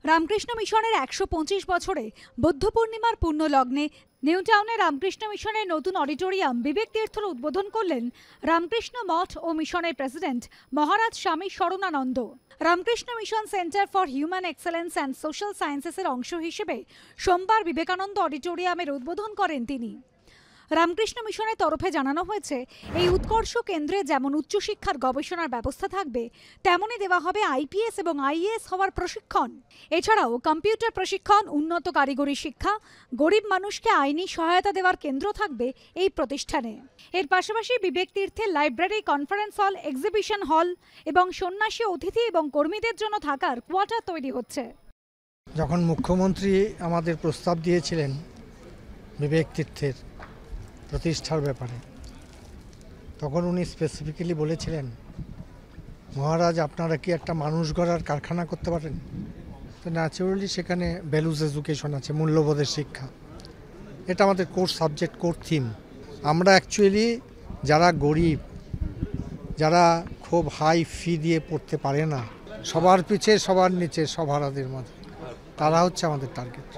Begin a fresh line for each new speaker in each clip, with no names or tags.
রামকৃষ্ণ মিশনের ১২৫ বছরে বুদ্ধ পূর্ণিমার পূর্ণ লগ্নে নিউ টাউনে রামকৃষ্ণ মিশনের নতুন অডিটোরিয়াম বিবেক তীর্থর উদ্বোধন করলেন রামকৃষ্ণ মঠ ও মিশনের president Maharaj Swami Sharanananda. Ramakrishna Mission centre for human excellence and social সায়েন্সেসের অংশ হিসেবে সোমবার বিবেকানন্দ অডিটোরিয়ামের উদ্বোধন করেন তিনি। রামকৃষ্ণ মিশনের তরফে জানানো হয়েছে, এই উৎকর্ষ কেন্দ্রে যেমন উচ্চশিক্ষার গবেষণার ব্যবস্থা থাকবে, তেমনই দেওয়া হবে আইপিএস এবং আইএএস হওয়ার প্রশিক্ষণ। এছাড়াও কম্পিউটার প্রশিক্ষণ, উন্নত কারিগরি শিক্ষা, গরিব মানুষকে আইনি সহায়তা দেওয়ার কেন্দ্র থাকবে এই প্রতিষ্ঠানে। এর পাশাপাশি বিবেক তীর্থের লাইব্রেরি, কনফারেন্স হল, এক্সিবিশন হল এবং সন্ন্যাসী, অতিথি এবং কর্মীদের জন্য থাকার কোয়ার্টার তৈরি হচ্ছে।
যখন মুখ্যমন্ত্রী আমাদের প্রস্তাব দিয়েছিলেন বিবেক তীর্থের প্রতিষ্ঠার ব্যাপারে, তখন উনি স্পেসিফিক্যালি বলেছিলেন, মহারাজ আপনারা কি একটা মানুষ গড়ার কারখানা করতে পারেন? তো ন্যাচারালি সেখানে ভ্যালুজ এডুকেশন আছে, মূল্যবোধের শিক্ষা। এটা আমাদের কোর সাবজেক্ট, কোর থিম। আমরা অ্যাকচুয়ালি যারা গরিব, যারা খুব হাই ফি দিয়ে পড়তে পারে না, সবার পিছে সবার নিচে সভারাদের মধ্যে, তারা হচ্ছে আমাদের টার্গেট।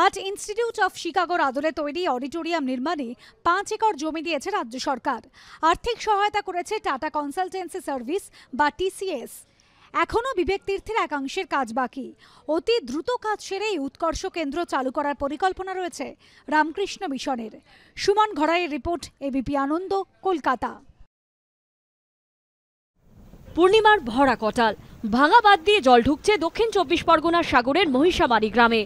আর্ট ইনস্টিটিউট অফ শিকাগোর আদলে তৈরি অডিটোরিয়াম নির্মাণে 5 একর জমি দিয়েছে রাজ্য সরকার। আর্থিক সহায়তা করেছে টাটা কনসালটেন্সি সার্ভিস বা টিসিএস। এখনও বিবেক তীর্থের একাংশের কাজ বাকি। অতি দ্রুত কাজ সেরে এই উৎকর্ষ কেন্দ্র চালু করার পরিকল্পনা রয়েছে রামকৃষ্ণ মিশনের। সুমন ঘড়াইয়ের রিপোর্ট, এবিপি আনন্দ, কলকাতা।
পূর্ণিমার ভরা কটাল, ভাঙা বাঁধ দিয়ে জল ঢুকছে দক্ষিণ 24 পরগনার সাগরের মহিষামারি গ্রামে।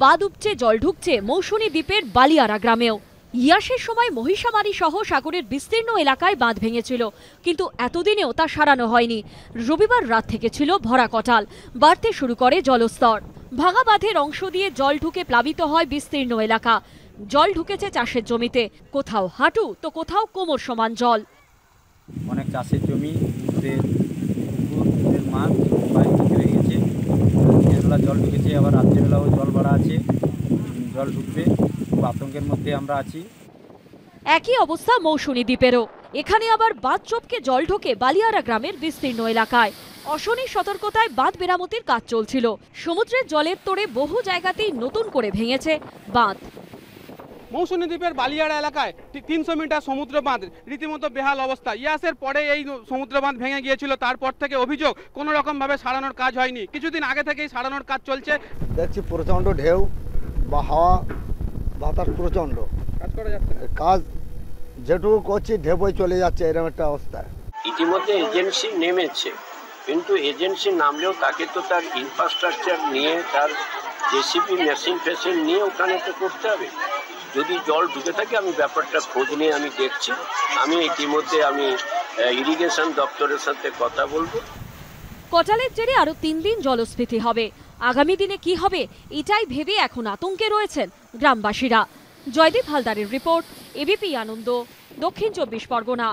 বাঁধ উপচে জল ঢুকছে মৌসুনী দ্বীপের বালিয়ারা গ্রামেও। ইয়াসের সময় মহিষামারি সহ সাগরের বিস্তীর্ণ এলাকায় বাঁধ ভেঙেছিল, কিন্তু এতদিনেও তা সারানো হয়নি। রবিবার রাত থেকে ছিল ভরা কটাল, বাড়তে শুরু করে জলস্তর। ভাঙা বাঁধের অংশ দিয়ে জল ঢুকে প্লাবিত হয় বিস্তীর্ণ এলাকা। জল ঢুকেছে চাষের জমিতে, কোথাও হাঁটু তো কোথাও কোমর সমান জল।
অনেক চাষের জমি, মাছ সবাই হয়ে গেছে। দিনের বেলা জল ঢুকেছে, আবার রাত্রেবেলাও জল বাড়া আছে, জল ঢুকবে, খুব আতঙ্কের মধ্যে আমরা আছি।
একই অবস্থা মৌসুনী দ্বীপেরও। এখানে আবার বাঁধ চোপকে জল ঢোকে বালিয়ারা গ্রামের বিস্তীর্ণ এলাকায়। অশনি সতর্কতায় বাঁধ মেরামতির কাজ চলছিল। সমুদ্রের জলের তোড়ে বহু জায়গাতেই নতুন করে ভেঙেছে বাঁধ।
মৌসুনী দ্বীপের বালিয়াড়া এলাকায় 300 মিটার সমুদ্র বাঁধ রীতিমতো বেহাল অবস্থা। ইয়াসের পরে এই সমুদ্র বাঁধ ভেঙে গিয়েছিল, তারপর থেকে অভিযোগ কোনো রকম ভাবে সারানোর কাজ হয়নি। কিছুদিন আগে থেকেই সারানোর কাজ চলছে।
দেখছি প্রচণ্ড ঢেউ বা হাওয়া বাতাস প্রচণ্ড,
কাজ করা যাচ্ছে না।
কাজ যেটুকু করছি ঢেউই চলে যাচ্ছে, এরকম একটা অবস্থা।
ইতিমধ্যে এজেন্সি নেমেছে, কিন্তু এজেন্সি নামলেও তাকে তো তার ইনফ্রাস্ট্রাকচার নিয়ে, তার জেসিপি মেশিন ফেশিন নিয়ে ওখানে তো করতে হবে। যদি জল ঢুকে থাকে আমি ব্যাপারটা খোঁজ নিয়ে আমি দেখছি। আমি ইতিমধ্যে ইরিগেশন দপ্তরের সাথে কথা বলবো।
কটালের জেরে আরো 3 দিন জলস্ফীতি হবে। আগামী দিনে কি হবে এটাই ভেবে এখন আতঙ্কে রয়েছেন গ্রামবাসীরা। জয়দীপ হালদারের রিপোর্ট, এবিপি আনন্দ, দক্ষিণ 24 পরগনা।